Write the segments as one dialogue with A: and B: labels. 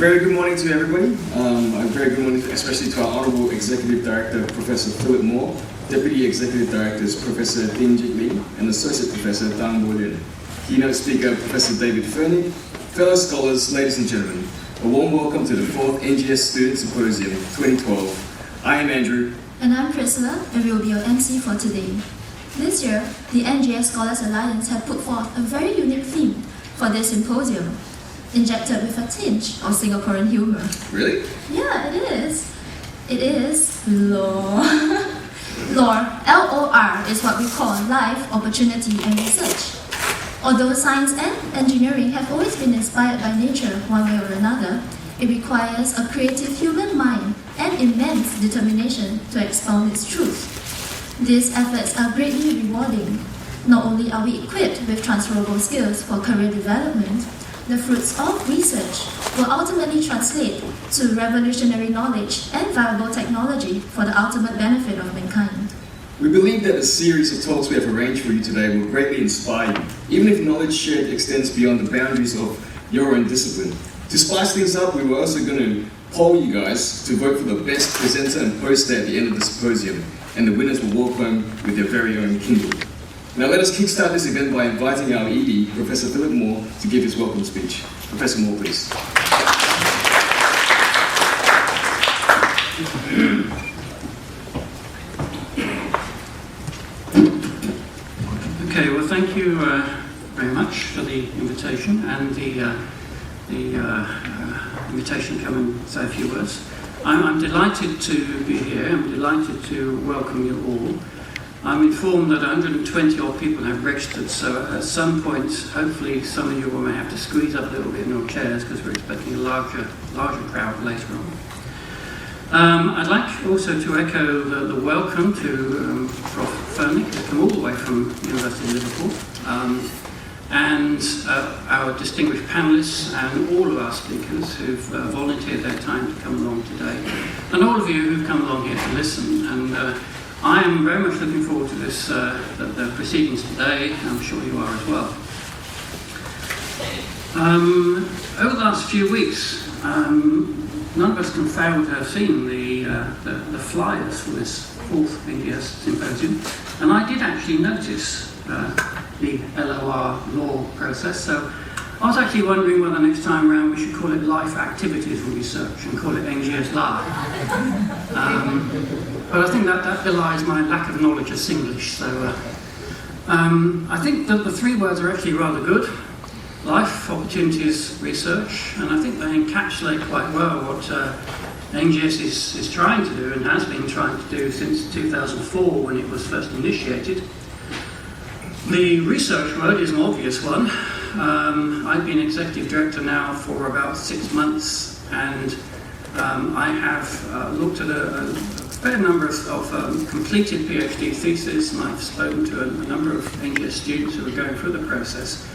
A: Very good morning to everybody. A very good morning especially to our Honourable Executive Director, Professor Philip Moore, Deputy Executive Directors, Professor Ding Jik Lee, and Associate Professor Dang Bo Lin. Keynote speaker, Professor David Fernig, fellow scholars, ladies and gentlemen, a warm welcome to the 4th NGS Student Symposium 2012. I am Andrew.
B: And I'm Priscilla, and we will be your MC for today. This year, the NGS Scholars Alliance have put forth a very unique theme for this symposium, injected with a tinge of Singaporean humour.
A: Really?
B: Yeah, it is. It is LOR. LOR, L-O-R, is what we call life, opportunity and research. Although science and engineering have always been inspired by nature one way or another, it requires a creative human mind and immense determination to expound its truth. These efforts are greatly rewarding. Not only are we equipped with transferable skills for career development, the fruits of research will ultimately translate to revolutionary knowledge and viable technology for the ultimate benefit of mankind.
A: We believe that the series of talks we have arranged for you today will greatly inspire you, even if knowledge shared extends beyond the boundaries of your own discipline. To spice things up, we were also going to poll you guys to vote for the best presenter and poster at the end of the symposium, and the winners will walk home with their very own Kindle. Now let us kickstart this event by inviting our ED, Professor Philip Moore, to give his welcome speech. Professor Moore, please.
C: Okay, well thank you very much for the invitation and the invitation to come and say a few words. I'm delighted to be here. I'm delighted to welcome you all. I'm informed that 120 odd people have registered, so at some point, hopefully some of you will may have to squeeze up a little bit in your chairs because we're expecting a larger crowd later on. I'd like also to echo the welcome to Prof Fernig, who's come all the way from University of Liverpool, and our distinguished panellists and all of our speakers who've volunteered their time to come along today, and all of you who've come along here to listen. And I am very much looking forward to this, the proceedings today. I'm sure you are as well. Over the last few weeks, none of us can fail to have seen the flyers for this 4th NGS Symposium, and I did actually notice the LOR process, so I was actually wondering whether next time around we should call it Life Activities Research and call it NGS Live. But I think that belies my lack of knowledge of Singlish, so I think that the 3 words are actually rather good. Life, opportunities, research, and I think they encapsulate quite well what NGS is trying to do and has been trying to do since 2004 when it was first initiated. The research word is an obvious one. I've been executive director now for about 6 months, and I have looked at a fair number of completed PhD theses, and I've spoken to a number of NGS students who are going through the process.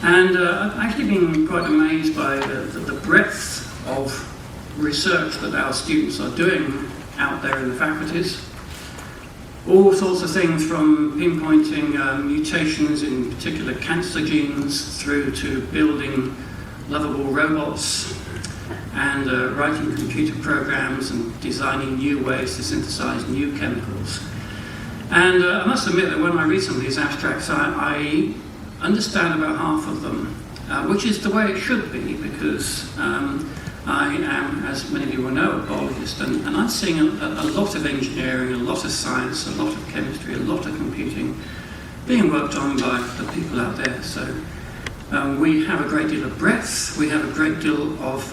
C: And I've actually been quite amazed by the breadth of research that our students are doing out there in the faculties. All sorts of things from pinpointing mutations in particular cancer genes through to building lovable robots and writing computer programs and designing new ways to synthesize new chemicals. And I must admit that when I read some of these abstracts, I understand about half of them, which is the way it should be, because I am, as many of you will know, a biologist, and I'm seeing a lot of engineering, a lot of science, a lot of chemistry, a lot of computing being worked on by the people out there. So we have a great deal of breadth, we have a great deal of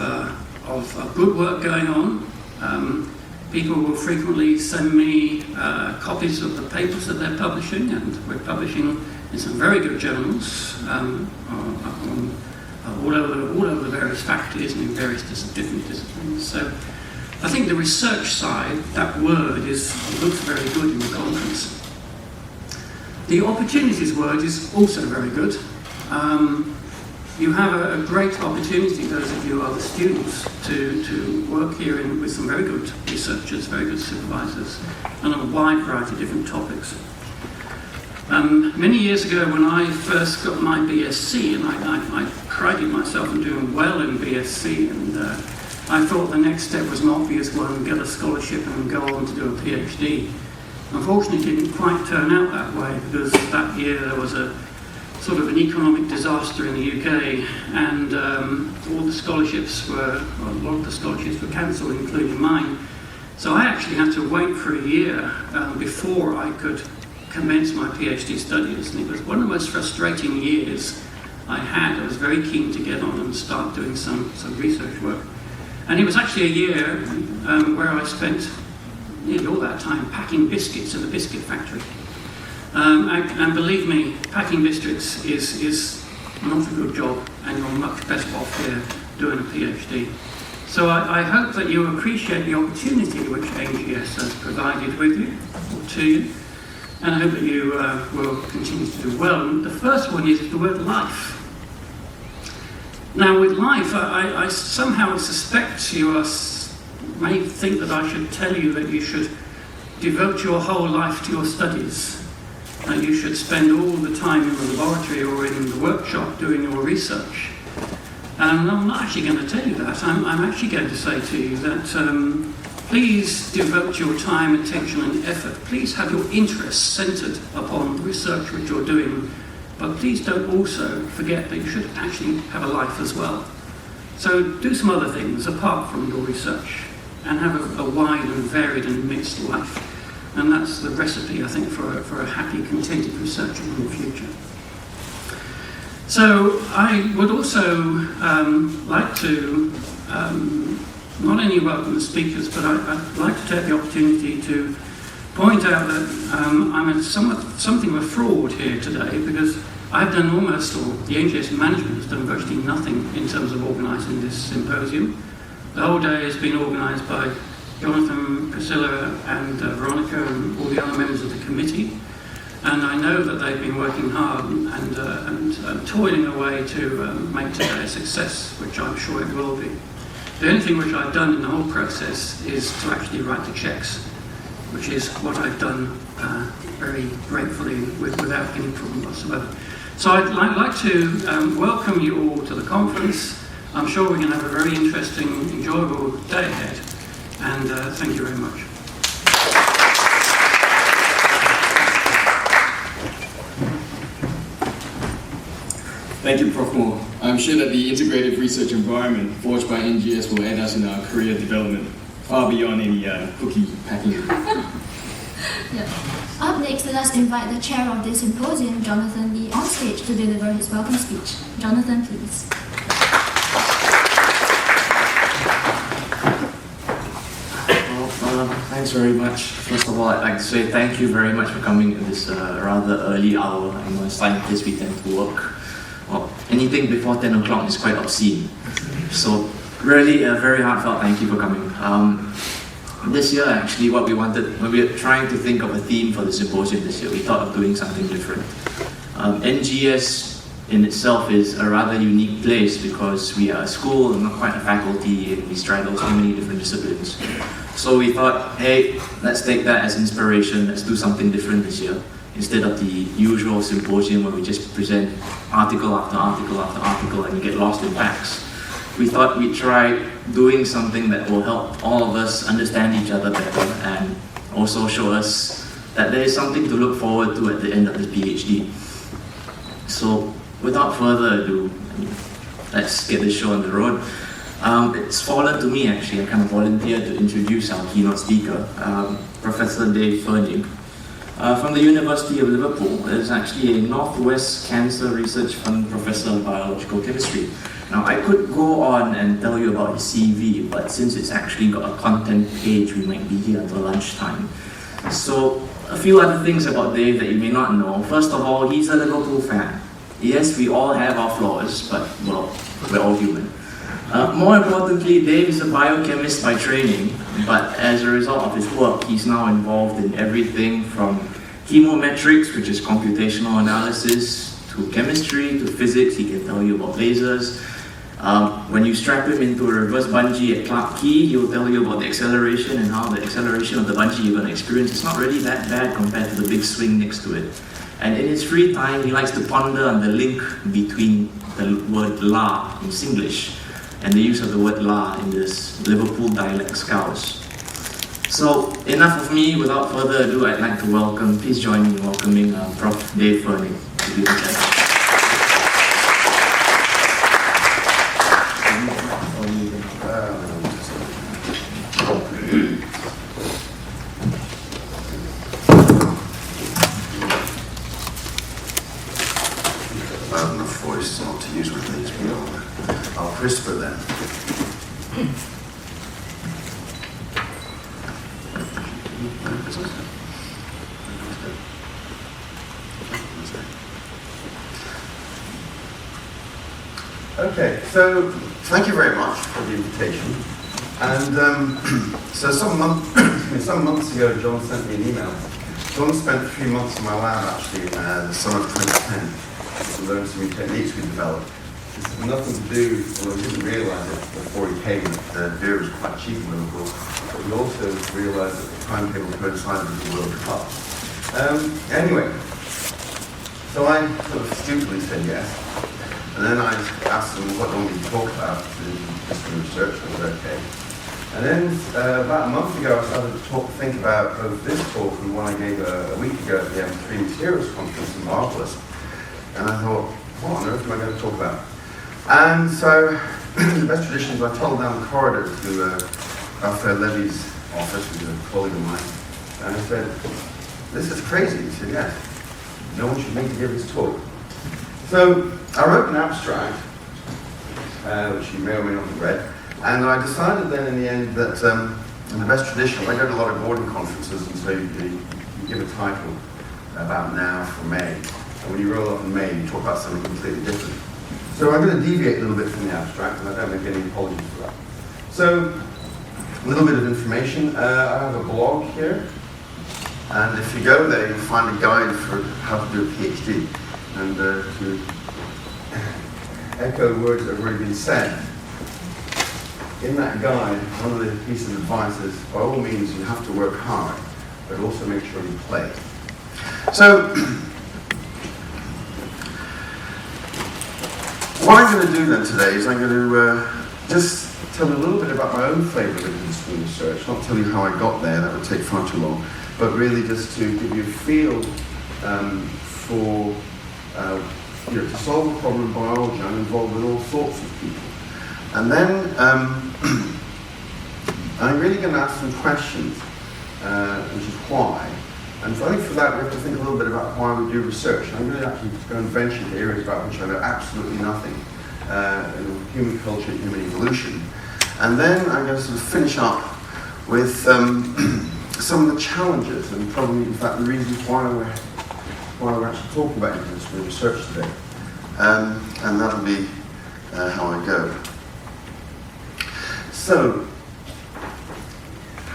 C: good work going on. People will frequently send me copies of the papers that they're publishing, and we're publishing in some very good journals all over the various faculties and in various different disciplines. So I think the research side, that word looks very good in the conference. The opportunities word is also very good. You have a great opportunity, those of you who are the students, to work here with some very good researchers, very good supervisors, and a wide variety of different topics. Many years ago when I first got my BSc, and I prided myself on doing well in BSc, and I thought the next step was an obvious one, get a scholarship and go on to do a PhD. Unfortunately, it didn't quite turn out that way, because that year there was a sort of an economic disaster in the UK, and all the scholarships were, well, a lot of the scholarships were cancelled, including mine. So I actually had to wait for a year before I could commence my PhD studies, and it was one of the most frustrating years I had. I was very keen to get on and start doing some research work. And it was actually a year where I spent nearly all that time packing biscuits in the biscuit factory. And believe me, packing biscuits is not a good job, and you're much better off here doing a PhD. So I hope that you appreciate the opportunity which NGS has provided with you, or to you, and I hope that you will continue to do well. And the first one is the word life. Now with life, I somehow suspect you may think that I should tell you that you should devote your whole life to your studies. You should spend all the time in the laboratory or in the workshop doing your research. And I'm not actually going to tell you that. I'm actually going to say to you that please devote your time, attention and effort. Please have your interests centred upon the research which you're doing, but please don't also forget that you should actually have a life as well. So do some other things apart from your research and have a wide and varied and mixed life. And that's the recipe, I think, for a happy, contented researcher in the future. So I would also like to not only welcome the speakers, but I'd like to take the opportunity to point out that I'm something of a fraud here today, because I've done almost, or the NGS management has done virtually nothing in terms of organising this symposium. The whole day has been organised by Jonathan, Priscilla and Veronica and all the other members of the committee. And I know that they've been working hard and toiling away to make today a success, which I'm sure it will be. The only thing which I've done in the whole process is to actually write the checks, which is what I've done very gratefully without any problem whatsoever. So I'd like to welcome you all to the conference. I'm sure we're going to have a very interesting, enjoyable day ahead. And thank you very much.
A: Thank you, Prof. Moore. I'm sure that the integrated research environment forged by NGS will aid us in our career development far beyond any cookie packing.
B: Yeah. Up next, let us invite the chair of this symposium, Jonathan Lee, on stage to deliver his welcome speech. Jonathan, please.
D: Thanks very much. First of all, I'd like to say thank you very much for coming at this rather early hour. I'm a scientist, we tend to work. Well, anything before 10 o'clock is quite obscene. So really a very heartfelt thank you for coming. This year, actually, what we wanted, when we were trying to think of a theme for the symposium this year, we thought of doing something different. NGS in itself is a rather unique place because we are a school and not quite a faculty, and we straddle so many different disciplines. So we thought, hey, let's take that as inspiration, let's do something different this year. Instead of the usual symposium where we just present article after article after article and you get lost in facts. We thought we'd try doing something that will help all of us understand each other better and also show us that there is something to look forward to at the end of the PhD. So without further ado, let's get this show on the road. It's fallen to me actually, I kind of volunteered to introduce our keynote speaker, Professor G Fernig. From the University of Liverpool, is actually a Northwest Cancer Research Fund Professor of Biological Chemistry. Now, I could go on and tell you about his CV, but since it's actually got a content page, we might be here until lunchtime. So, a few other things about Dave that you may not know. First of all, he's a Liverpool fan. Yes, we all have our flaws, but, well, we're all human. More importantly, Dave is a biochemist by training, but as a result of his work, he's now involved in everything from chemometrics, which is computational analysis, to chemistry, to physics. He can tell you about lasers. When you strap him into a reverse bungee at Clark Key, he'll tell you about the acceleration and how the acceleration of the bungee you're going to experience is not really that bad compared to the big swing next to it. And in his free time, he likes to ponder on the link between the word LOR in Singlish and the use of the word LOR in this Liverpool dialect Scouse. So, enough of me. Without further ado, I'd like to welcome, please join me in welcoming Prof. G Fernig to be presented.
E: Christopher then. Okay, so thank you very much for the invitation. And so some months ago, John sent me an email. John spent 3 months in my lab actually in the summer of 2010 to learn some new techniques we developed. This had nothing to do, well, we didn't realise it before he came, that beer was quite cheap in Liverpool, but we also realised that the timetable coincided with the World Cup. Anyway, so I sort of stupidly said yes, and then I asked him what do we talk about in research, and I was okay. And then about a month ago, I started to think about both this talk and one I gave a week ago at the M3 Materials Conference in Marvelous. And I thought, what on earth am I going to talk about? And so, in the best traditions, I toddled down the corridor to Raphael Levy's office, who's a colleague of mine, and I said, this is crazy. He said, yes, no one should make me give his talk. So, I wrote an abstract, which you may or may not have read, and I decided then in the end that, in the best tradition, I go to a lot of boarding conferences, and so you give a title about now for May, and when you roll up in May, you talk about something completely different. So I'm going to deviate a little bit from the abstract, and I don't make any apologies for that. So, a little bit of information. I have a blog here, and if you go there, you'll find a guide for how to do a PhD. And to echo words that have already been said, in that guide, one of the pieces of advice is, by all means, you have to work hard, but also make sure you play. So, what I'm going to do then today is I'm going to just tell you a little bit about my own flavour of interdisciplinary research, not tell you how I got there, that would take far too long, but really just to give you a feel for, to solve a problem in biology. I'm involved with all sorts of people. And then I'm really going to ask some questions, which is why. And I think for that we have to think a little bit about why we do research. I'm really actually going to venture into areas about which I know absolutely nothing, in human culture and human evolution. And then I'm going to sort of finish up with some of the challenges and probably, in fact, the reasons why we're actually talking about interdisciplinary research today. And that'll be how I go. So,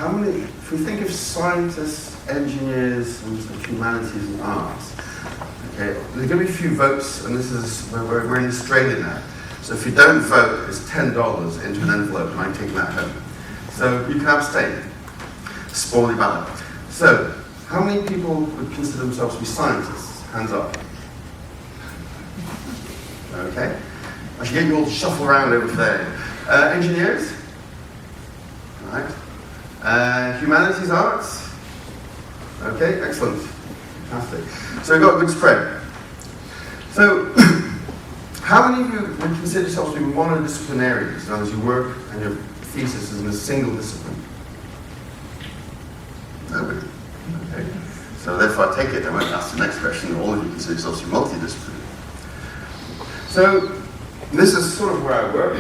E: if we think of scientists, engineers, and humanities and arts, okay, there's going to be a few votes, and we're in Australia now. So if you don't vote, it's $10 into an envelope, and I'm taking that home. So you can abstain. Spoil your ballot. So, how many people would consider themselves to be scientists? Hands up. Okay. I should get you all to shuffle around over there. Engineers? Right. Humanities, arts? Okay, excellent. Fantastic. So we've got a good spread. So, how many of you would consider yourselves to be monodisciplinarians? In other words, you work and your thesis is in a single discipline? Nobody. Okay. So therefore I take it, I won't ask the next question, all of you consider yourselves to be multidisciplinary. So, this is sort of where I work.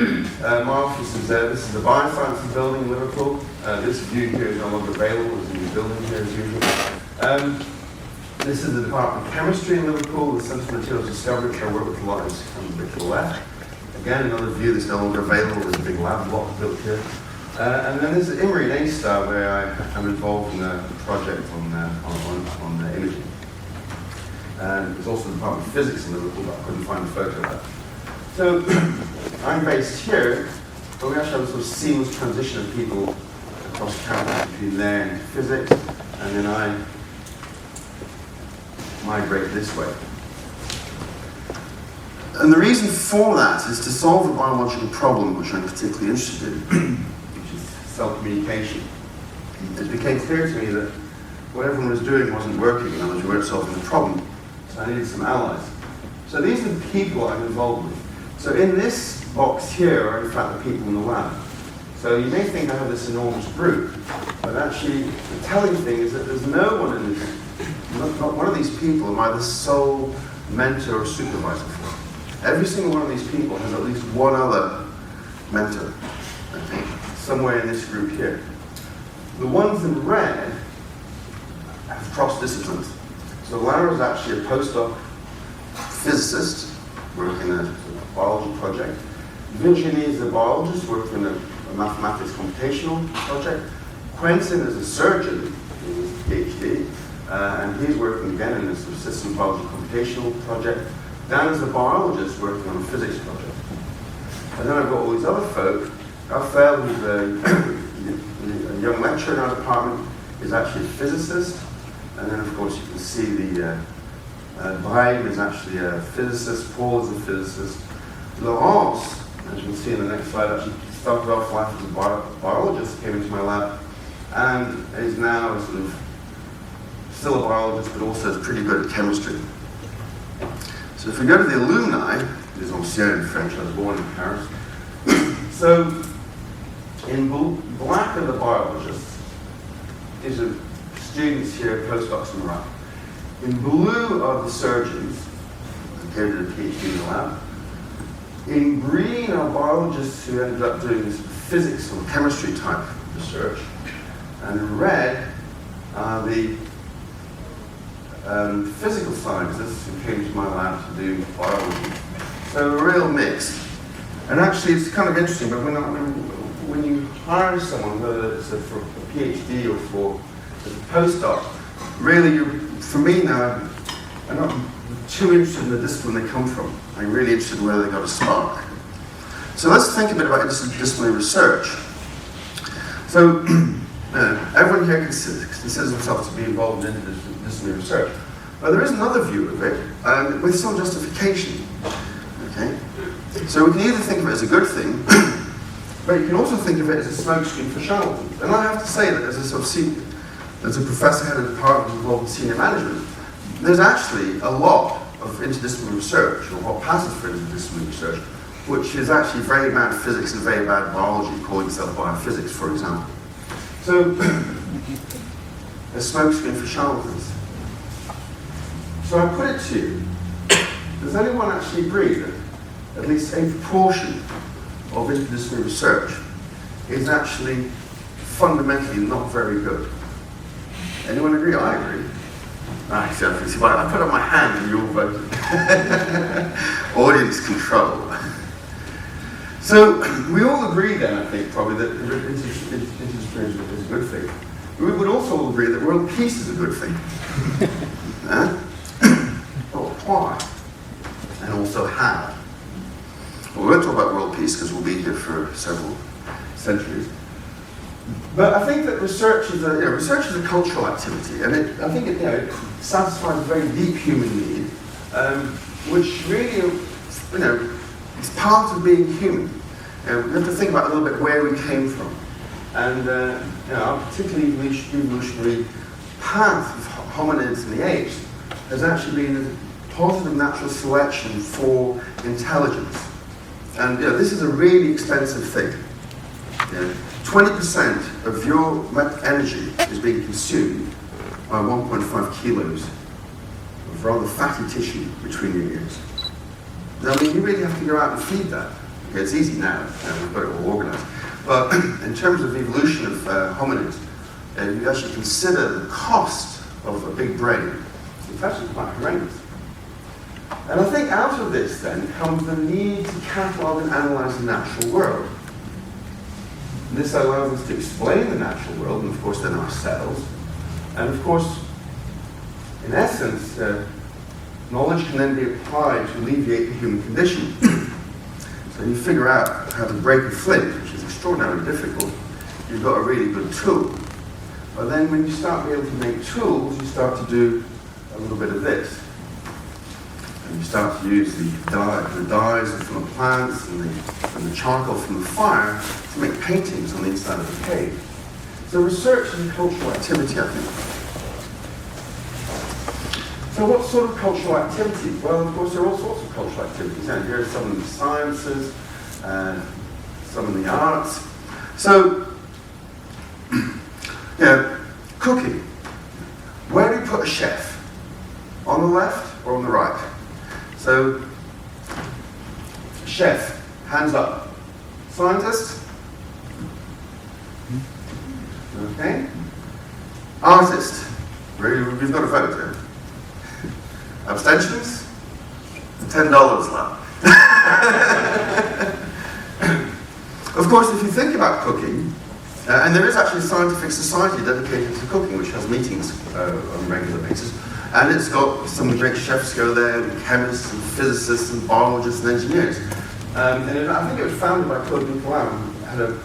E: My office is there. This is the Biosciences building in Liverpool. This view here is no longer available. There's a new building here as usual. This is the Department of Chemistry in Liverpool, the Centre for Materials Discovery, which I work with a lot, is a bit to the left. Again, another view that's no longer available. There's a big lab block built here. And then there's Imri in A-Star, where I'm involved in a project on imaging. And there's also the Department of Physics in Liverpool, but I couldn't find a photo of that. So, I'm based here, but we actually have a sort of seamless transition of people across campus between there and physics, and then I migrate this way. And the reason for that is to solve a biological problem which I'm particularly interested in, which is cell communication. It became clear to me that what everyone was doing wasn't working, in other words, we weren't solving the problem. So I needed some allies. So these are the people I'm involved with. So in this box here are in fact the people in the lab. So you may think I have this enormous group, but actually the telling thing is that there's no one in the not one of these people am I the sole mentor or supervisor for. Every single one of these people has at least one other mentor, I think, somewhere in this group here. The ones in red have cross disciplines. So Lara is actually a postdoc physicist working in a biology project. Virginie is a biologist working in a mathematics computational project. Quentin is a surgeon, he's a PhD, and he's working again in a sort of system biology computational project. Dan is a biologist working on a physics project. And then I've got all these other folk. Raphael, who's a young lecturer in our department, is actually a physicist. And then, of course, you can see the Brian is actually a physicist, Paul is a physicist. Laurence, as you can see in the next slide, actually started off life as a biologist, came into my lab, and is now a sort of still a biologist, but also is pretty good at chemistry. So if we go to the alumni, les anciens in French, I was born in Paris. So in black are the biologists. These are students here, postdocs in the lab. In blue are the surgeons, who did a PhD in the lab. In green are biologists who ended up doing this physics or chemistry type research. And in red are the physical scientists who came to my lab to do biology. So a real mix. And actually it's kind of interesting, but when you hire someone, whether it's for a PhD or for a postdoc, really, for me now, I'm not too interested in the discipline they come from. I'm really interested in whether they got a spark. So let's think a bit about interdisciplinary research. So everyone here considers themselves to be involved in interdisciplinary research. But there is another view of it, with some justification. Okay? So we can either think of it as a good thing, but you can also think of it as a smokescreen for charlatans. And I have to say that as a professor head of the department involved in senior management, there's actually a lot of interdisciplinary research, or what passes for interdisciplinary research, which is actually very bad physics and very bad biology, calling itself biophysics, for example. So, a smokescreen for charlatans. So I put it to you, does anyone actually agree that at least a proportion of interdisciplinary research is actually fundamentally not very good? Anyone agree? I agree. I put up my hand and you all voted. Audience control. So we all agree then, I think, probably that interdisciplinary is a good thing. We would also all agree that world peace is a good thing. Well, why? And also how? Well, we won't talk about world peace because we'll be here for several centuries. But I think that research is a cultural activity, and I think it satisfies a very deep human need, which really, is part of being human. We have to think about a little bit where we came from, and our particularly evolutionary path of hominids in the apes has actually been a positive natural selection for intelligence. And this is a really expensive thing. 20% of your energy is being consumed by 1.5 kilos of rather fatty tissue between your ears. Now, I mean, you really have to go out and feed that. Okay, it's easy now, we've got it all organized. But in terms of evolution of hominids, you actually consider the cost of a big brain. It's actually quite horrendous. And I think out of this then comes the need to catalog and analyze the natural world. And this allows us to explain the natural world, and of course then ourselves. And of course, in essence, knowledge can then be applied to alleviate the human condition. So you figure out how to break a flint, which is extraordinarily difficult. You've got a really good tool. But then when you start being able to make tools, you start to do a little bit of this. And you start to use the dyes from the plants and the charcoal from the fire to make paintings on the inside of the cave. So research is a cultural activity, I think. So what sort of cultural activity? Well, of course, there are all sorts of cultural activities. And here are some in the sciences, some in the arts. So, cooking. Where do you put a chef? On the left or on the right? So, chef, hands up. Scientist? Okay. Artist. We've got a vote here. Abstentions? $10 left. Of course, if you think about cooking, and there is actually a scientific society dedicated to cooking, which has meetings on a regular basis, and it's got some of the great chefs go there, and chemists, and physicists, and biologists, and engineers. I think it was founded by Claude Nicolau, who had a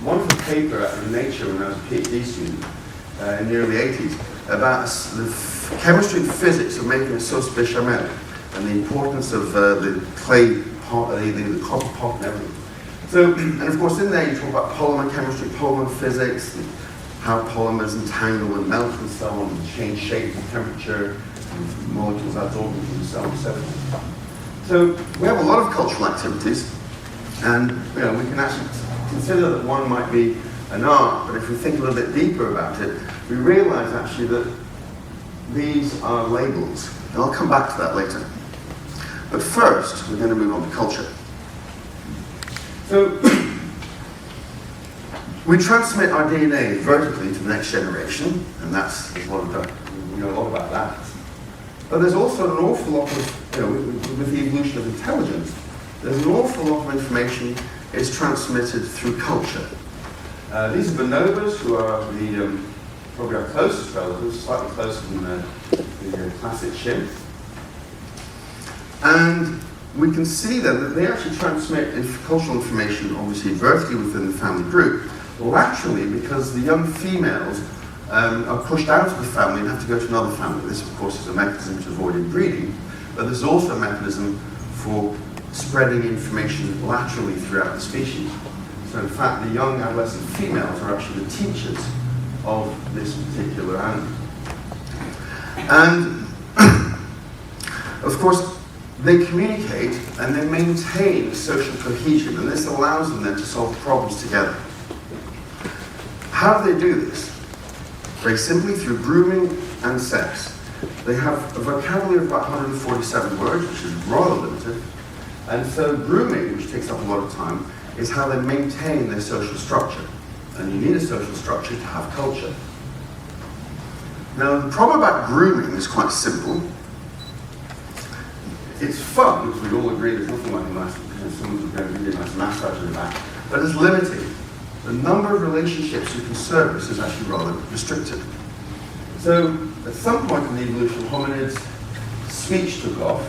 E: wonderful paper in Nature when I was a PhD student in the early 80s about the chemistry and physics of making a sauce bechamel and the importance of the clay pot, the copper pot and everything. So, and of course in there you talk about polymer chemistry, polymer physics, and how polymers entangle and melt and so on, and change shape and temperature, and molecules absorb and so on and so forth. So we have a lot of cultural activities, and we can actually consider that one might be an art, but if we think a little bit deeper about it, we realize actually that these are labels, and I'll come back to that later. But first, we're going to move on to culture. So, we transmit our DNA vertically to the next generation, and we know a lot about that. But there's also an awful lot of, with the evolution of intelligence, there's an awful lot of information is transmitted through culture. These are bonobos, who are probably our closest relatives, slightly closer than the classic chimp. And we can see then that they actually transmit cultural information, obviously vertically within the family group, laterally because the young females are pushed out of the family and have to go to another family. This, of course, is a mechanism to avoid inbreeding, but there's also a mechanism for spreading information laterally throughout the species. So in fact, the young adolescent females are actually the teachers of this particular animal. And of course, they communicate and they maintain social cohesion, and this allows them then to solve problems together. How do they do this? Very simply through grooming and sex. They have a vocabulary of about 147 words, which is rather limited. And so grooming, which takes up a lot of time, is how they maintain their social structure. And you need a social structure to have culture. Now, the problem about grooming is quite simple. It's fun, because we all agree there's nothing like a nice, someone's going to give you a nice massage in the back, but it's limiting. The number of relationships you can service is actually rather restricted. So, at some point in the evolution of hominids, speech took off,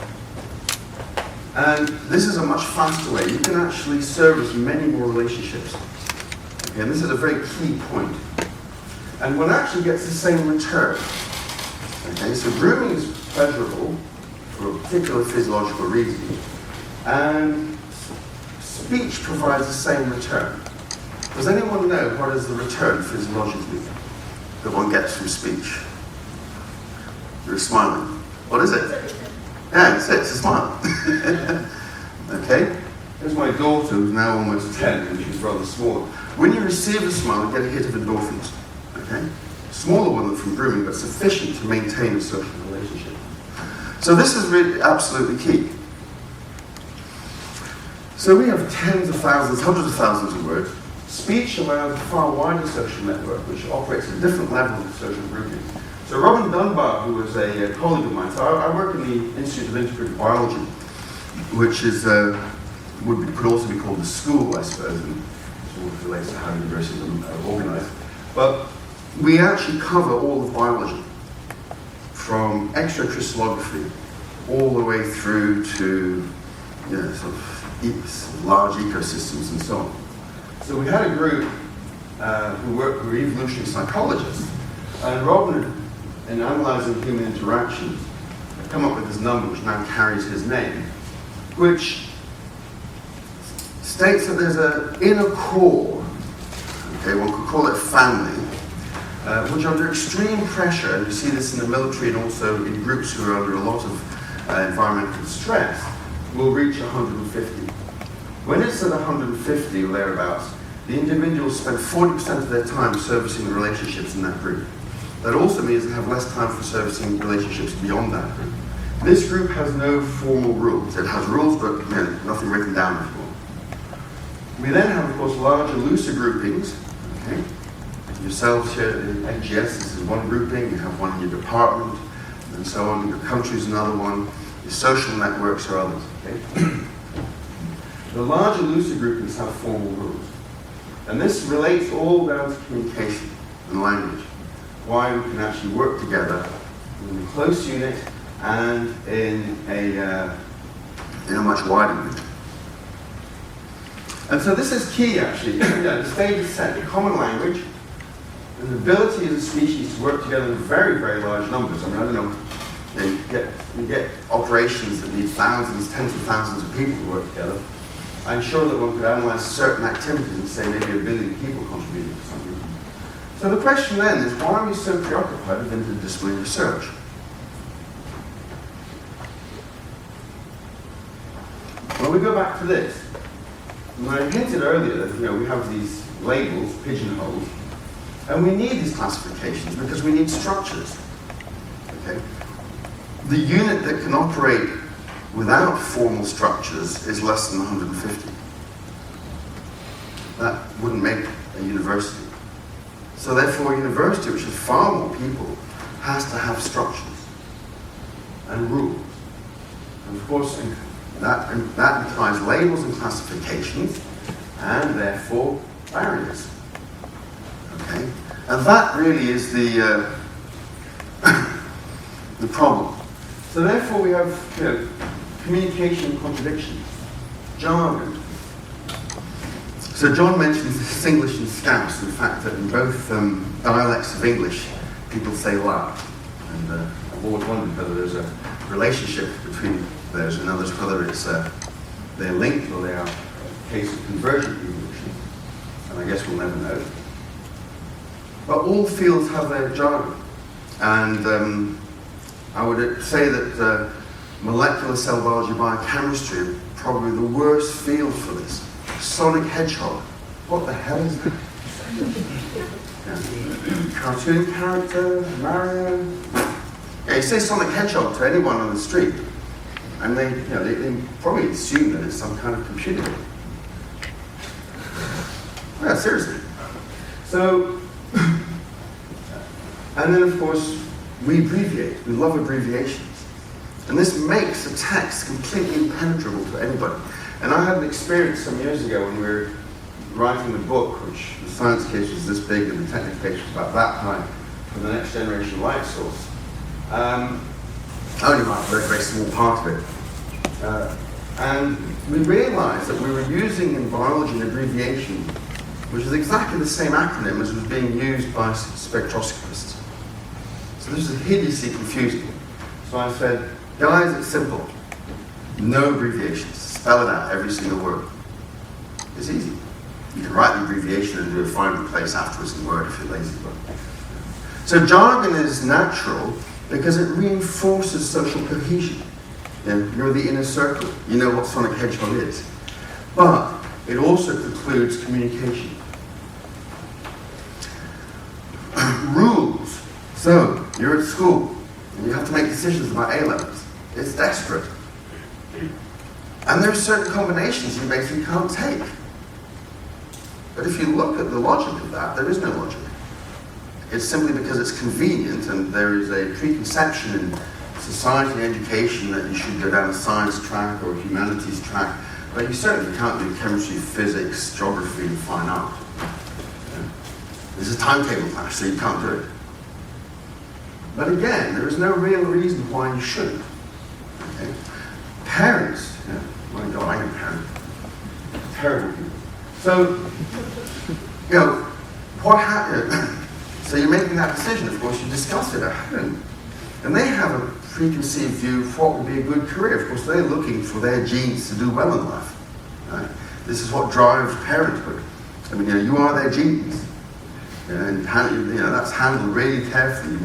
E: and this is a much faster way. You can actually service many more relationships. Okay, and this is a very key point. And one actually gets the same return. Okay, so grooming is pleasurable for a particular physiological reason, and speech provides the same return. Does anyone know what is the return physiologically that one gets from speech? You're smiling. What is it? Yeah, it's a smile. Okay? Here's my daughter, who's now almost 10, and she's rather small. When you receive a smile, you get a hit of endorphins. Okay? Smaller one than from grooming, but sufficient to maintain a social relationship. So this is really absolutely key. So we have tens of thousands, hundreds of thousands of words. Speech allows a far wider social network, which operates at different levels of social grouping. So Robin Dunbar, who was a colleague of mine, so I work in the Institute of Integrated Biology, which is could also be called the school, I suppose, and sort of relates to how universities are organized. But we actually cover all of biology, from extracrystallography all the way through to sort of large ecosystems and so on. So we had a group who were evolutionary psychologists, and Robin, in analyzing human interaction, come up with this number which now carries his name, which states that there's an inner core, okay, one could call it family, which under extreme pressure, and you see this in the military and also in groups who are under a lot of environmental stress, will reach 150. When it's at 150 or thereabouts, the individuals spend 40% of their time servicing the relationships in that group. That also means they have less time for servicing relationships beyond that group. This group has no formal rules. It has rules, but nothing written down before. We then have, of course, larger, looser groupings. Okay? Yourselves here in NGS, this is one grouping. You have one in your department, and so on. Your country is another one. Your social networks are others. Okay? The larger, looser groupings have formal rules. And this relates all down to communication and language. Why we can actually work together in a close unit and in a much wider unit. And so this is key, actually. The stage is set. A common language, and the ability as a species to work together in very, very large numbers. I mean, I don't know, you get operations that need thousands, tens of thousands of people to work together. I'm sure that one could analyze certain activities and say maybe 1 billion people contributed to something. So the question then is, why are we so preoccupied with interdisciplinary research? Well, we go back to this. And I hinted earlier that we have these labels, pigeonholes, and we need these classifications because we need structures. Okay? The unit that can operate without formal structures is less than 150. That wouldn't make a university. So therefore, a university, which has far more people, has to have structures and rules. And of course, that implies labels and classifications, and therefore barriers. Okay? And that really is the the problem. So therefore, we have communication contradictions, jargon. So John mentions Singlish and Scouse, and the fact that in both dialects of English, people say "la," and I've always wondered whether there's a relationship between those and others, whether it's they're linked or they are a case of convergent evolution, and I guess we'll never know. But all fields have their jargon, and I would say that molecular cell biology, biochemistry are probably the worst field for this. Sonic Hedgehog. What the hell is that? Cartoon character, Mario. Yeah, you say Sonic Hedgehog to anyone on the street, and they probably assume that it's some kind of computer game. Yeah, seriously. So, and then of course, we abbreviate. We love abbreviations. And this makes a text completely impenetrable to anybody. And I had an experience some years ago when we were writing the book, which the science case was this big and the technical case was about that high, for the next generation light source. I only marked a very, very small part of it. And we realized that we were using in biology an abbreviation which is exactly the same acronym as was being used by spectroscopists. So this is hideously confusing. So I said, guys, it's simple. No abbreviations. Spell it out, every single word. It's easy. You can write the abbreviation and do a find replace afterwards in Word if you're lazy. So jargon is natural because it reinforces social cohesion. You're the inner circle. You know what Sonic Hedgehog is. But it also precludes communication. Rules. So, you're at school and you have to make decisions about A-levels. It's desperate. And there are certain combinations you basically can't take. But if you look at the logic of that, there is no logic. It's simply because it's convenient and there is a preconception in society and education that you should go down a science track or a humanities track, but you certainly can't do chemistry, physics, geography, and fine art. There's a timetable clash, so you can't do it. But again, there is no real reason why you shouldn't. Okay? Parents, my God, I'm a parent. Terrible people. So, what happened? So you're making that decision, of course, you discuss it at home. And they have a preconceived view of what would be a good career. Of course, they're looking for their genes to do well in life. Right? This is what drives parenthood. I mean, you are their genes. And that's handled really carefully.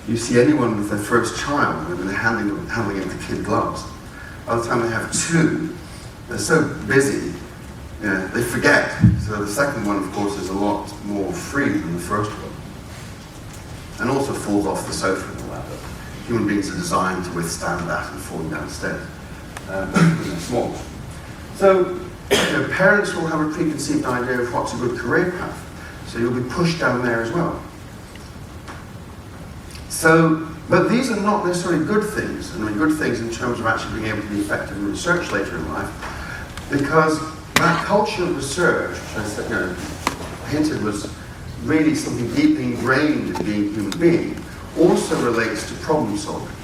E: You see anyone with their first child, when they're handling into kid gloves. By the time they have two, they're so busy, they forget. So the second one, of course, is a lot more free than the first one. And also falls off the sofa and all that. Human beings are designed to withstand that and falling downstairs. They're small. So parents will have a preconceived idea of what's a good career path. So you'll be pushed down there as well. So, but these are not necessarily good things. I mean, good things in terms of actually being able to be effective in research later in life, because that culture of research, which I said, hinted was really something deeply ingrained in being a human being, also relates to problem solving.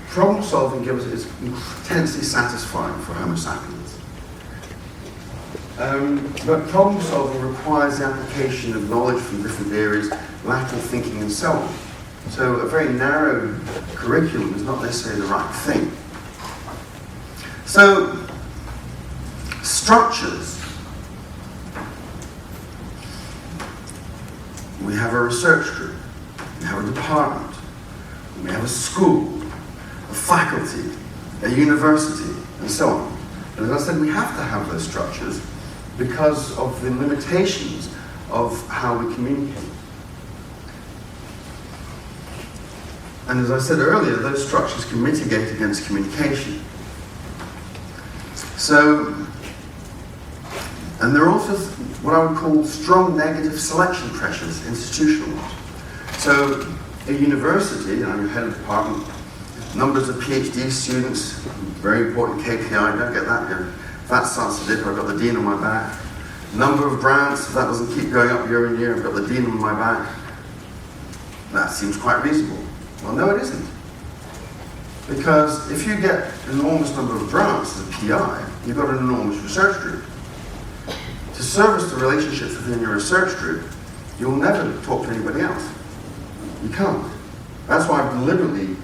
E: Problem solving is intensely satisfying for Homo sapiens. But problem solving requires the application of knowledge from different areas, lateral thinking and so on. So a very narrow curriculum is not necessarily the right thing. So structures. We have a research group, we have a department, we have a school, a faculty, a university, and so on. And as I said, we have to have those structures because of the limitations of how we communicate. And as I said earlier, those structures can mitigate against communication. So, and there are also what I would call strong negative selection pressures, institutional ones. So, a university, I'm head of department, numbers of PhD students, very important KPI, don't get that here. If that starts to dip, I've got the dean on my back. Number of grants, if that doesn't keep going up year on year, I've got the dean on my back. That seems quite reasonable. Well, no, it isn't. Because if you get an enormous number of grants as a PI, you've got an enormous research group. To service the relationships within your research group, you'll never talk to anybody else. You can't. That's why I've deliberately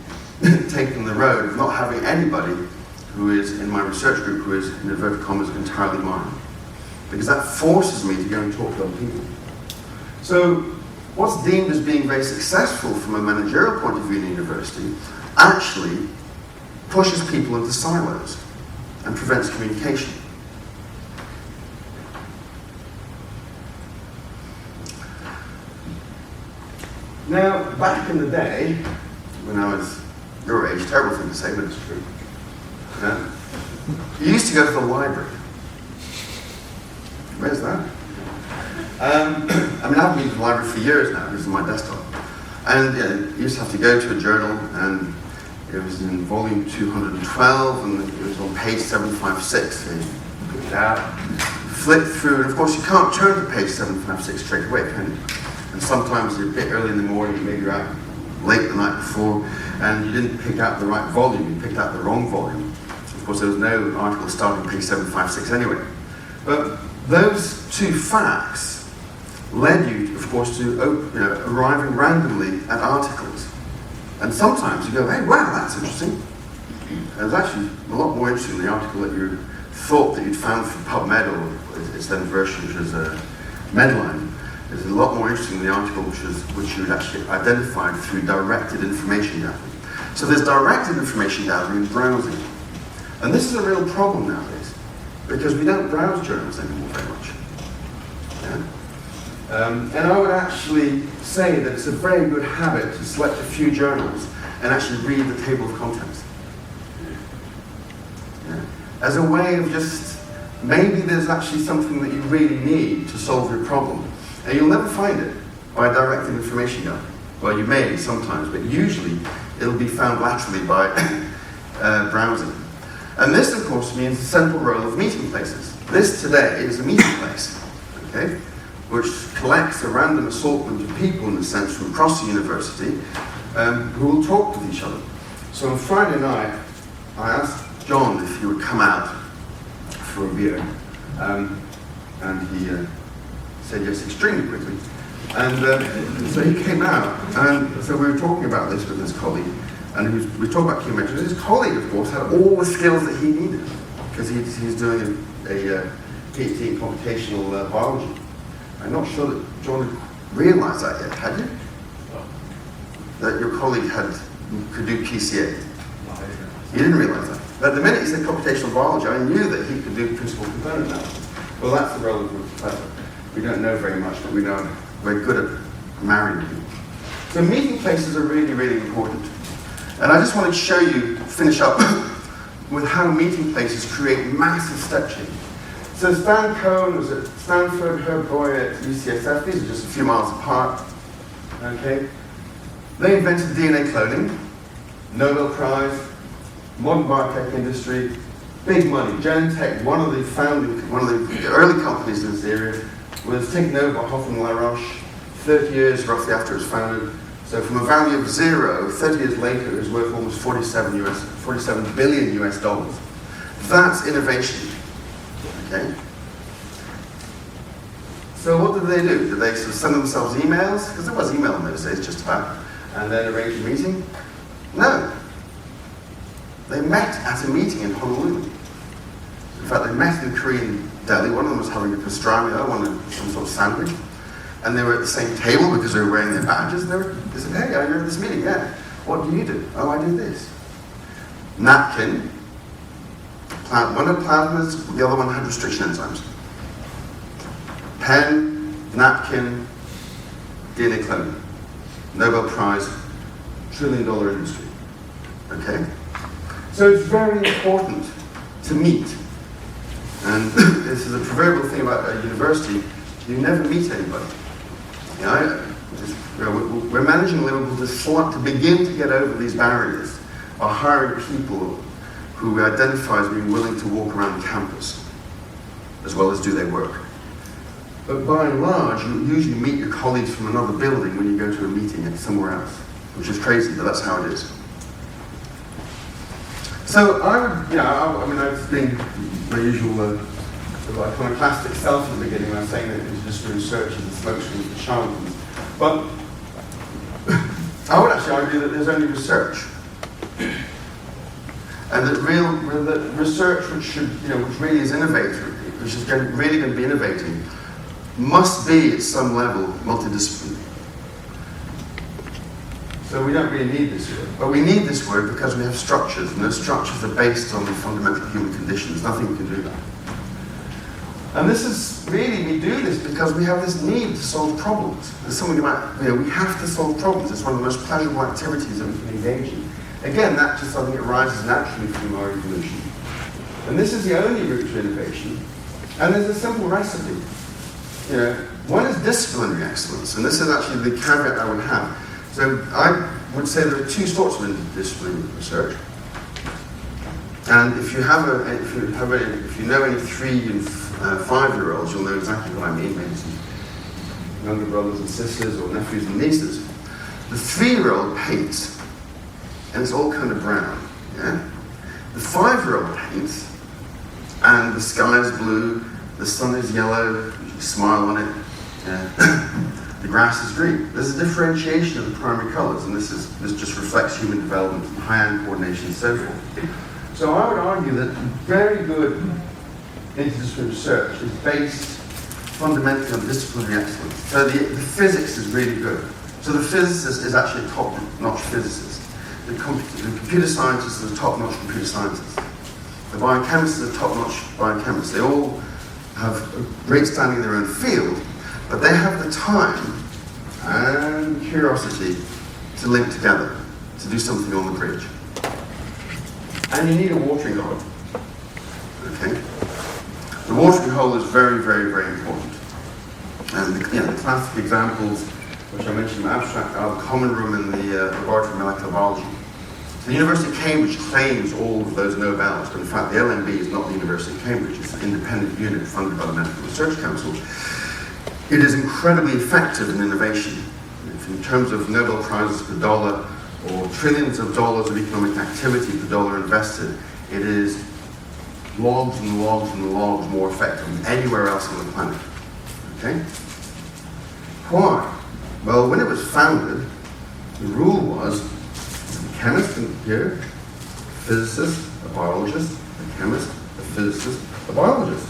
E: taken the road of not having anybody who is in my research group who is, in inverted commas, entirely mine. Because that forces me to go and talk to other people. So what's deemed as being very successful from a managerial point of view in a university actually pushes people into silos and prevents communication. Now, back in the day, when I was your age, terrible thing to say, but it's true. You used to go to the library. Where's that? I mean, I've been to the library for years now. This is my desktop. And you used to have to go to a journal, and it was in volume 212, and it was on page 756. So you pick it out, flip through, and of course you can't turn to page 756 straight away, can you? And sometimes you're a bit early in the morning, maybe you're out late the night before, and you didn't pick out the right volume, you picked out the wrong volume. Of course, there was no article starting page 756 anyway. But those two facts led you, of course, to arriving randomly at articles. And sometimes you go, hey, wow, that's interesting. And it was actually a lot more interesting than the article that you thought that you'd found from PubMed, or its then version, which is Medline. It's a lot more interesting than the article which you had actually identified through directed information gathering. So there's directed information gathering and browsing. And this is a real problem nowadays, because we don't browse journals anymore very much. Yeah? And I would actually say that it's a very good habit to select a few journals and actually read the table of contents. Yeah? As a way of just, maybe there's actually something that you really need to solve your problem. And you'll never find it by directed information gathering. Well, you may sometimes, but usually it'll be found laterally by browsing. And this, of course, means the central role of meeting places. This today is a meeting place, okay, which collects a random assortment of people, in a sense, from across the university who will talk with each other. So on Friday night, I asked John if he would come out for a beer, and he said yes extremely quickly. And so he came out, and so we were talking about this with his colleague, and we talk about key metrics. His colleague, of course, had all the skills that he needed because he's doing a PhD in computational biology. I'm not sure that John had realised that yet, had you? That your colleague could do PCA. You didn't realise that. But the minute he said computational biology, I knew that he could do principal component analysis. Well, that's the role of a professor. We don't know very much, but we know we're good at marrying people. So meeting places are really, really important. And I just wanted to show you, finish up, with how meeting places create massive step change. So Stan Cohen was at Stanford, Herb Boy at UCSF. These are just a few miles apart. Okay. They invented DNA cloning, Nobel Prize, modern biotech industry, big money. Genentech, one of the early companies in this area, was taken over by Hoffmann La Roche 30 years roughly after it was founded. So from a value of 0, 30 years later, it was worth almost 47 billion US dollars. That's innovation. Okay. So what did they do? Did they sort of send themselves emails? Because there was email in those days, just about. And then arrange a meeting? No. They met at a meeting in Honolulu. In fact, they met in Korean Delhi. One of them was having a pastrami, the other one some sort of sandwich. And they were at the same table because they were wearing their badges. And they said, hey, you're at this meeting, yeah. What do you do? Oh, I do this. Napkin. One had plasmids, the other one had restriction enzymes. Pen, napkin, DNA cloning. Nobel Prize, $1 trillion industry. Okay? So it's very important to meet. And this is a proverbial thing about a university, you never meet anybody. We're managing Liverpool to begin to get over these barriers by hiring people who we identify as being willing to walk around the campus as well as do their work. But by and large, you usually meet your colleagues from another building when you go to a meeting somewhere else, which is crazy, but that's how it is. So I was being my usual sort of iconoclastic self at the beginning when I was saying that interdisciplinary research is the smokescreen for charlatans. But I would actually argue that there's only research. And that research which really is innovative, which is really going to be innovating, must be at some level multidisciplinary. So we don't really need this word. But we need this word because we have structures, and those structures are based on the fundamental human conditions. Nothing can do that. And this is really, we do this because we have this need to solve problems. There's something about, we have to solve problems. It's one of the most pleasurable activities that we can engage in. Again, that just something that arises naturally from our evolution. And this is the only route to innovation. And there's a simple recipe. One is disciplinary excellence, and this is actually the caveat I would have. So I would say there are two sorts of interdisciplinary research. And if you know any 3 and 5-year-olds, you'll know exactly what I mean. Maybe some younger brothers and sisters or nephews and nieces. The 3-year-old paints, and it's all kind of brown. Yeah? The 5-year-old paints, and the sky is blue, the sun is yellow, you smile on it. Yeah. The grass is green. There's a differentiation of the primary colours, and this just reflects human development, hand coordination, and so forth. So I would argue that very good interdisciplinary research is based fundamentally on disciplinary excellence. So the physics is really good. So the physicist is actually a top-notch physicist. The computer scientist is a top-notch computer scientist. The biochemist is a top-notch biochemist. They all have a great standing in their own field, but they have the time and curiosity to link together, to do something on the bridge. And you need a watering hole. Okay? The watering hole is very, very, very important. And the classic examples, which I mentioned in the abstract, are the common room in the laboratory of molecular biology. So the University of Cambridge claims all of those Nobels, but in fact the LMB is not the University of Cambridge, it's an independent unit funded by the Medical Research Council. It is incredibly effective in innovation. In terms of Nobel Prizes per dollar, or trillions of dollars of economic activity per dollar invested, it is logs and logs and logs more effective than anywhere else on the planet. Okay? Why? Well, when it was founded, the rule was chemist here, physicist, a biologist, a chemist, a physicist, a biologist.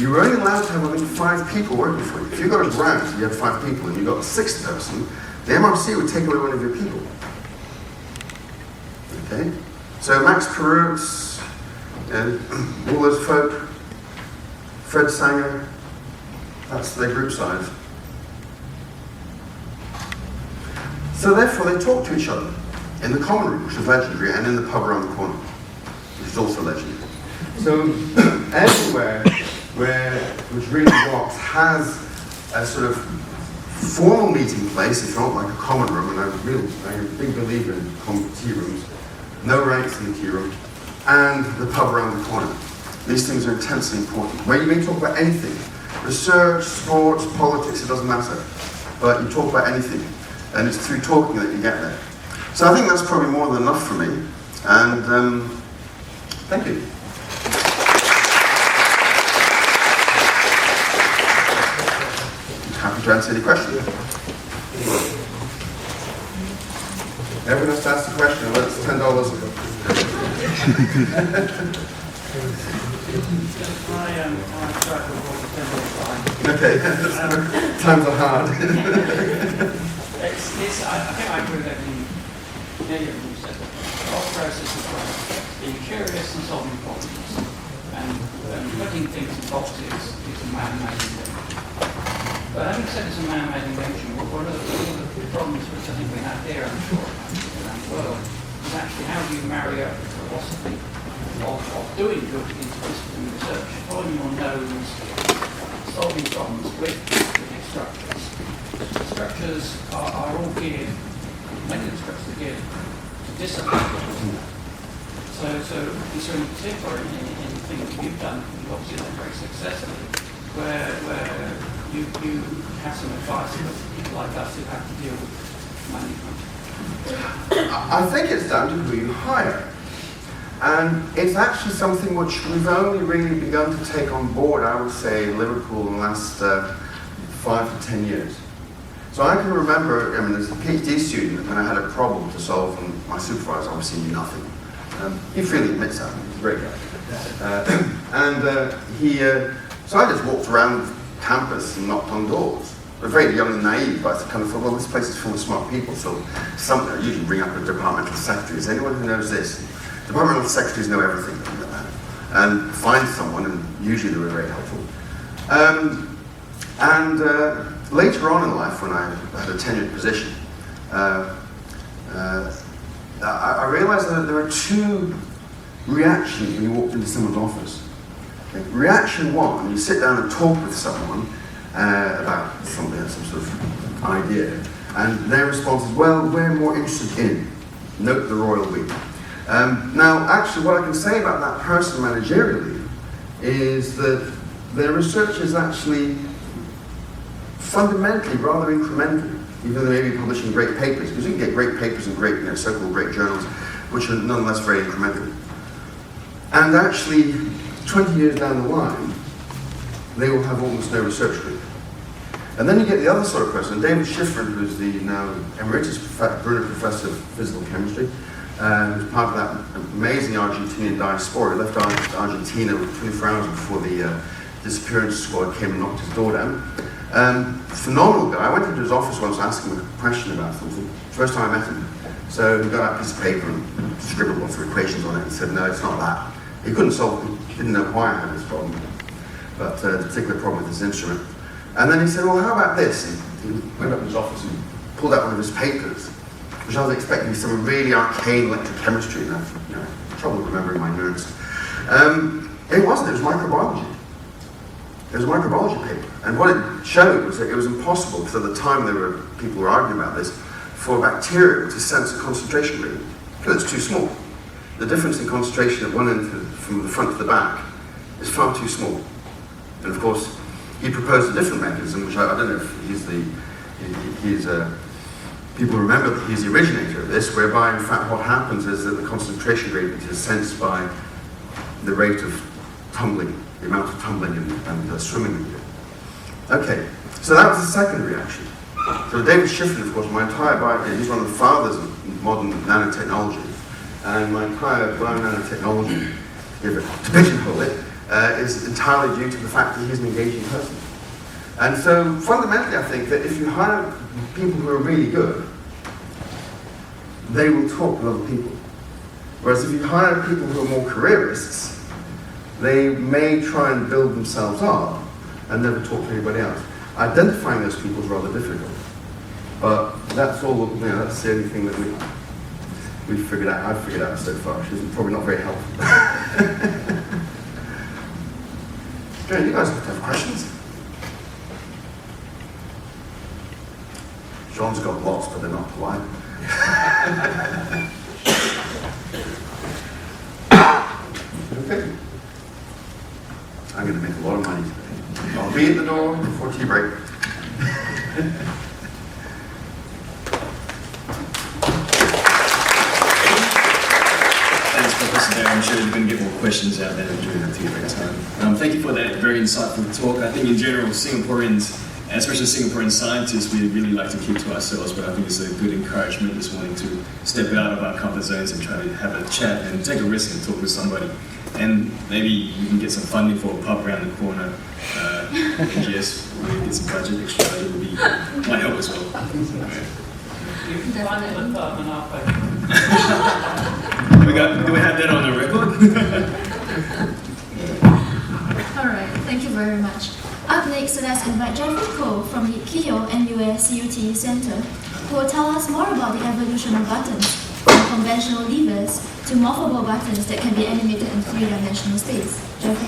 E: You were only allowed to have, I think, 5 people working for you. If you got a grant, you had 5 people, and you got a 6th person, the MRC would take away one of your people. Okay? So Max Perutz, and all those folk, Fred Sanger, that's their group size. So therefore they talk to each other in the common room, which is legendary, and in the pub around the corner, which is also legendary. So everywhere which really works has a sort of formal meeting place, if not like a common room, and I'm a big believer in common tea rooms, no ranks in the tea room, and the pub around the corner. These things are intensely important. Where you may talk about anything, research, sports, politics, it doesn't matter, but you talk about anything, and it's through talking that you get there. So I think that's probably more than enough for me, and thank you. Happy to answer any questions. Everyone has to ask a question, well, it's $10 ago. Okay, times are hard.
C: I think I agree with everything you said. The whole process is being curious and solving problems. And putting things in boxes is a man-made invention. But having said it's a man-made invention, one of the problems which I think we have here, I'm sure, around the world, is actually how do you marry up the philosophy of doing good interdisciplinary research, following your nose, solving problems with structures. The structures are all geared, many of the structures are geared to discipline. So in particular in the thing that you've done, you've obviously done very successfully, where you have some advice for people like us who have to deal with management.
E: I think it's down to who you hire. And it's actually something which we've only really begun to take on board, I would say, in Liverpool in the last 5 to 10 years. So I can remember, as a PhD student, when I had a problem to solve, and my supervisor obviously knew nothing. He freely admits that, he's a great guy. So I just walked around campus and knocked on doors. We're very young and naive, but I kind of thought, well, this place is full of smart people, so I usually bring up a departmental secretary. Is anyone who knows this? Departmental secretaries know everything, and find someone, and usually they were very helpful. Later on in life, when I had a tenured position, I realized that there are 2 reactions when you walked into someone's office. Okay. Reaction 1, you sit down and talk with someone about something, some sort of idea, and their response is, well, we're more interested in. Note the royal we. Now, actually, what I can say about that person managerially is that their research is actually fundamentally rather incremental, even though they may be publishing great papers, because you can get great papers in great, so-called great journals, which are nonetheless very incremental. And actually, 20 years down the line, they will have almost no research group. And then you get the other sort of person, David Schifrin, who's the now emeritus Bruner Professor of Physical Chemistry, who's part of that amazing Argentinian diaspora. He left Argentina 24 hours before the disappearance squad came and knocked his door down. Phenomenal guy. I went into his office once to ask him a question about something. First time I met him. So he got out a piece of paper and scribbled lots of equations on it and said, no, it's not that. He couldn't solve it. He didn't know why I had this problem, but the particular problem with this instrument. And then he said, well, how about this? And he went up to his office and pulled out one of his papers, which I was expecting some really arcane electrochemistry, and I had trouble remembering my nerds. It wasn't, it was microbiology. It was a microbiology paper. And what it showed was that it was impossible, because at the time people were arguing about this, for bacteria to sense a concentration gradient, because it's too small. The difference in concentration at one end from the front to the back is far too small. And of course, he proposed a different mechanism, which I don't know if people remember that he's the originator of this, whereby in fact what happens is that the concentration gradient is sensed by the rate of tumbling, the amount of tumbling and swimming we do. Okay, so that was the second reaction. So David Schifrin, of course, my entire bio, he's one of the fathers of modern nanotechnology. And my prior brown nanotechnology, to pigeonhole it, is entirely due to the fact that he's an engaging person. And so fundamentally I think that if you hire people who are really good, they will talk with other people. Whereas if you hire people who are more careerists, they may try and build themselves up and never talk to anybody else. Identifying those people is rather difficult. But that's all, that's the only thing that we've figured out, I've figured out so far, which is probably not very helpful. Okay, you guys have questions? John's got lots, but they're not polite. Okay. I'm going to make a lot of money today. I'll be at the door before tea break.
A: Thanks, Professor Barry. I'm sure you're going to get more questions out there during the tea break time. Thank you for that very insightful talk. I think in general, Singaporeans, especially Singaporean scientists, we really like to keep to ourselves, but I think it's a good encouragement this morning to step out of our comfort zones and try to have a chat and take a risk and talk with somebody. And maybe you can get some funding for a pub around the corner. NGS, maybe get some budget, extra budget might help as well.
C: You can find it with pub and I'll pay.
A: Do we have that on the record?
B: Alright, thank you very much. Up next, let's invite Jeffrey Koh from the Keynote NUS CUT Center, who will tell us more about the evolution of buttons, from conventional levers to morphable buttons that can be animated in three-dimensional space. Jeffrey?